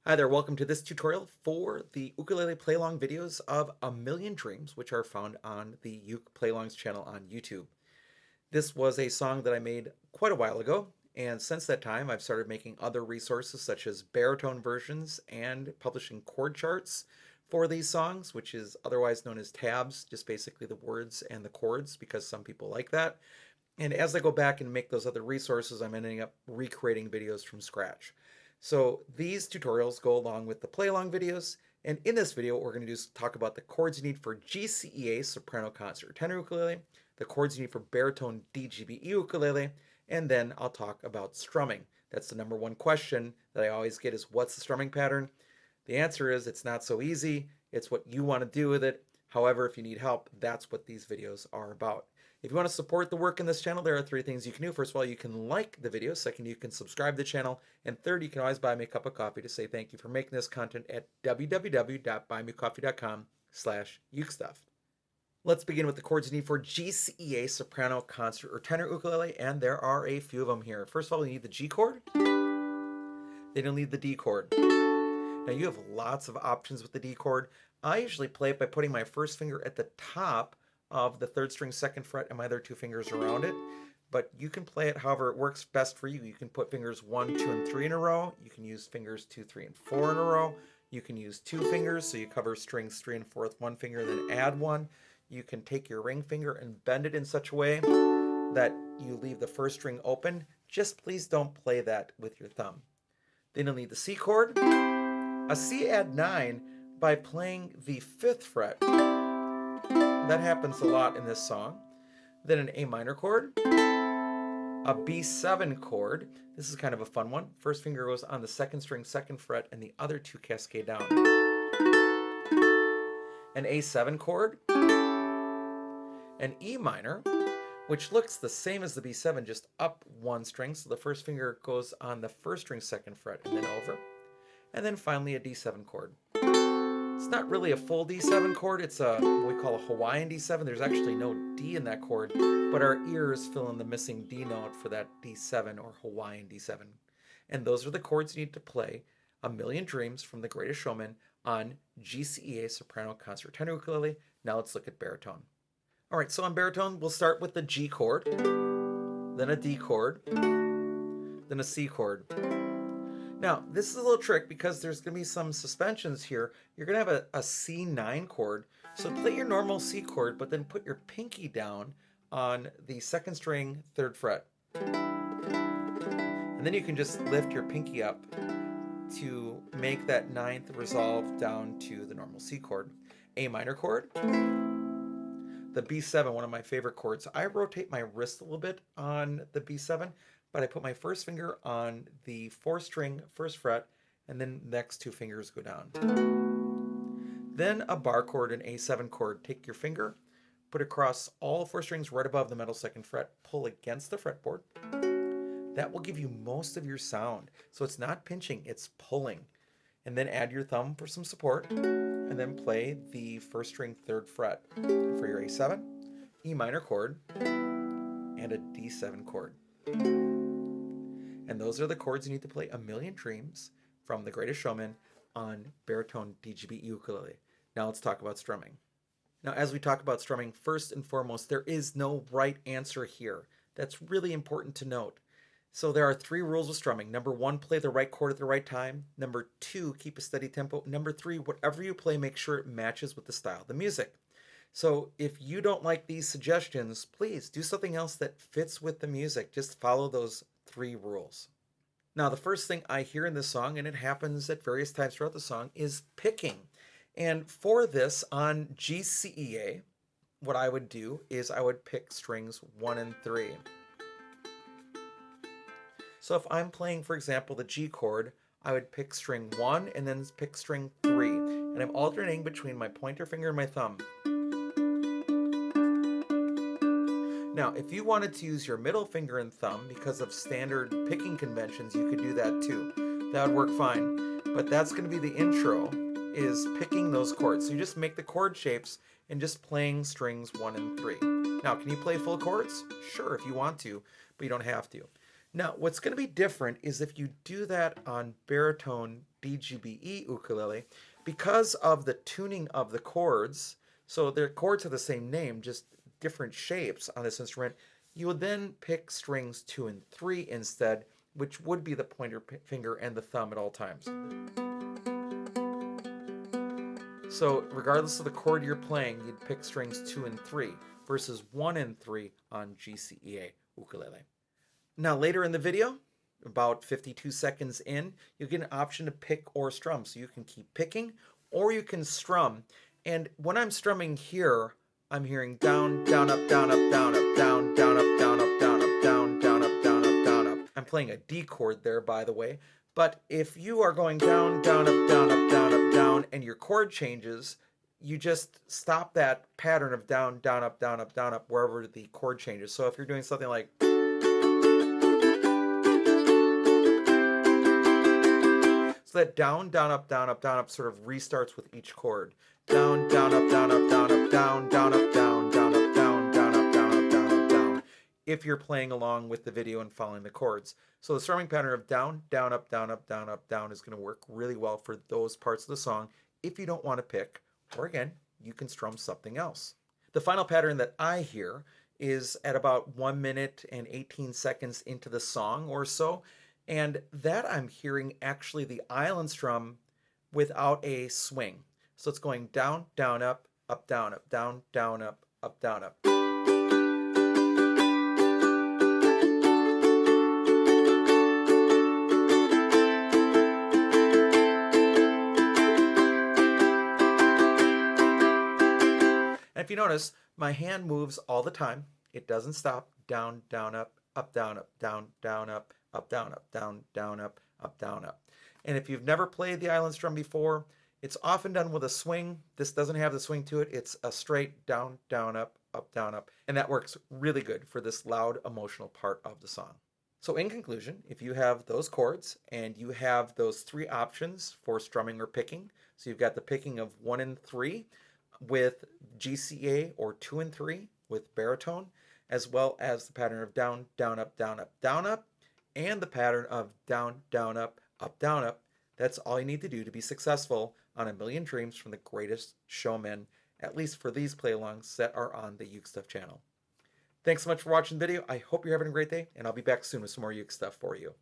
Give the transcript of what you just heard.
Hi there, welcome to this tutorial for the ukulele play-along videos of A Million Dreams, which are found on the UkePlayAlongs channel on YouTube. This was a song that I made quite a while ago, and since that time I've started making other resources such as baritone versions and publishing chord charts for these songs, which is otherwise known as tabs, just basically the words and the chords because some people like that. And as I go back and make those other resources, I'm ending up recreating videos from scratch. So these tutorials go along with the play-along videos, and in this video what we're going to do is talk about the chords you need for GCEA soprano concert or tenor ukulele, the chords you need for baritone DGBE ukulele, and then I'll talk about strumming. That's the number one question that I always get is what's the strumming pattern? The answer is it's not so easy. It's what you want to do with it. However, if you need help, that's what these videos are about. If you want to support the work in this channel, there are three things you can do. First of all, you can like the video. Second, you can subscribe to the channel. And third, you can always buy me a cup of coffee to say thank you for making this content at www.buymeacoffee.com/UkeStuff. Let's begin with the chords you need for GCEA soprano concert or tenor ukulele, and there are a few of them here. First of all, you need the G chord. Then you'll need the D chord. Now you have lots of options with the D chord. I usually play it by putting my first finger at the top of the third string second fret and my other two fingers around it, but you can play it however it works best for you. You can put fingers 1, 2, and 3 in a row. You can use fingers 2, 3, and 4 in a row. You can use two fingers, so you cover strings 3 and 4 with one finger, then add one. You can take your ring finger and bend it in such a way that you leave the first string open. Just please don't play that with your thumb. Then you'll need the C chord. A C add 9 by playing the 5th fret. That happens a lot in this song. Then an A minor chord, a B7 chord. This is kind of a fun one. First finger goes on the second string, second fret, and the other two cascade down. An A7 chord, an E minor, which looks the same as the B7, just up one string. So the first finger goes on the first string, second fret, and then over. And then finally a D7 chord. It's not really a full D7 chord, it's what we call a Hawaiian D7. There's actually no D in that chord, but our ears fill in the missing D note for that D7 or Hawaiian D7. And those are the chords you need to play A Million Dreams from The Greatest Showman on GCEA soprano concert tenor ukulele. Now let's look at baritone. All right, so on baritone, we'll start with the G chord, then a D chord, then a C chord. Now, this is a little trick because there's going to be some suspensions here. You're going to have a C9 chord. So play your normal C chord, but then put your pinky down on the second string, third fret. And then you can just lift your pinky up to make that ninth resolve down to the normal C chord. A minor chord. The B7, one of my favorite chords. I rotate my wrist a little bit on the B7. But I put my first finger on the fourth string, first fret, and then the next two fingers go down. Then a bar chord, an A7 chord. Take your finger, put it across all four strings right above the middle second fret, pull against the fretboard. That will give you most of your sound. So it's not pinching, it's pulling. And then add your thumb for some support, and then play the first string, third fret for your A7, E minor chord, and a D7 chord. And those are the chords you need to play A Million Dreams from The Greatest Showman on baritone DGBE ukulele. Now let's talk about strumming. Now as we talk about strumming, first and foremost, there is no right answer here. That's really important to note. So there are three rules with strumming. Number 1, play the right chord at the right time. Number 2, keep a steady tempo. Number 3, whatever you play, make sure it matches with the style of the music. So if you don't like these suggestions, please do something else that fits with the music. Just follow those 3 rules. Now, the first thing I hear in this song, and it happens at various times throughout the song, is picking. And for this on GCEA, what I would do is I would pick strings 1 and 3. So if I'm playing, for example, the G chord, I would pick string 1 and then pick string 3. And I'm alternating between my pointer finger and my thumb. Now, if you wanted to use your middle finger and thumb because of standard picking conventions, you could do that too. That would work fine. But that's going to be the intro, is picking those chords. So you just make the chord shapes and just playing strings 1 and 3. Now, can you play full chords? Sure, if you want to, but you don't have to. Now, what's going to be different is if you do that on baritone DGBE ukulele, because of the tuning of the chords, so their chords have the same name, just different shapes on this instrument, you would then pick strings 2 and 3 instead, which would be the pointer finger and the thumb at all times. So regardless of the chord you're playing, you'd pick strings 2 and 3 versus 1 and 3 on GCEA ukulele. Now later in the video, about 52 seconds in, you get an option to pick or strum. So you can keep picking or you can strum. And when I'm strumming here, I'm hearing down, down, up, down, up, down, up, down, down, up, down, up, down, up, down, down, up, down, up, down, up. I'm playing a D chord there, by the way. But if you are going down, down, up, down, up, down, up, down, and your chord changes, you just stop that pattern of down, down, up, down, up, down, up, wherever the chord changes. So if you're doing something like, so that down, down, up, down, up, down, up sort of restarts with each chord. Down, down, up, down, up, down, up, down, down, up, down, down, up, down, down, up, down, up, down, up, down, if you're playing along with the video and following the chords. So the strumming pattern of down, down, up, down, up, down, up, down is going to work really well for those parts of the song if you don't want to pick, or again, you can strum something else. The final pattern that I hear is at about 1 minute and 18 seconds into the song or so, and that I'm hearing actually the island strum without a swing. So it's going down, down, up, down, up, down, down, up, down, up. And if you notice, my hand moves all the time. It doesn't stop. Down, down, up, down, up, down, down, up, down, up, down, down, up, down, up. And if you've never played the island strum before, it's often done with a swing. This doesn't have the swing to it. It's a straight down, down, up, down, up. And that works really good for this loud, emotional part of the song. So in conclusion, if you have those chords and you have those 3 options for strumming or picking, so you've got the picking of 1 and 3 with GCA, or 2 and 3 with baritone, as well as the pattern of down, down, up, down, up, down, up, and the pattern of down, down, up, down, up. That's all you need to do to be successful on A Million Dreams from the Greatest Showman, at least for these play-alongs that are on the UkeStuff channel. Thanks so much for watching the video. I hope you're having a great day, and I'll be back soon with some more Uke stuff for you.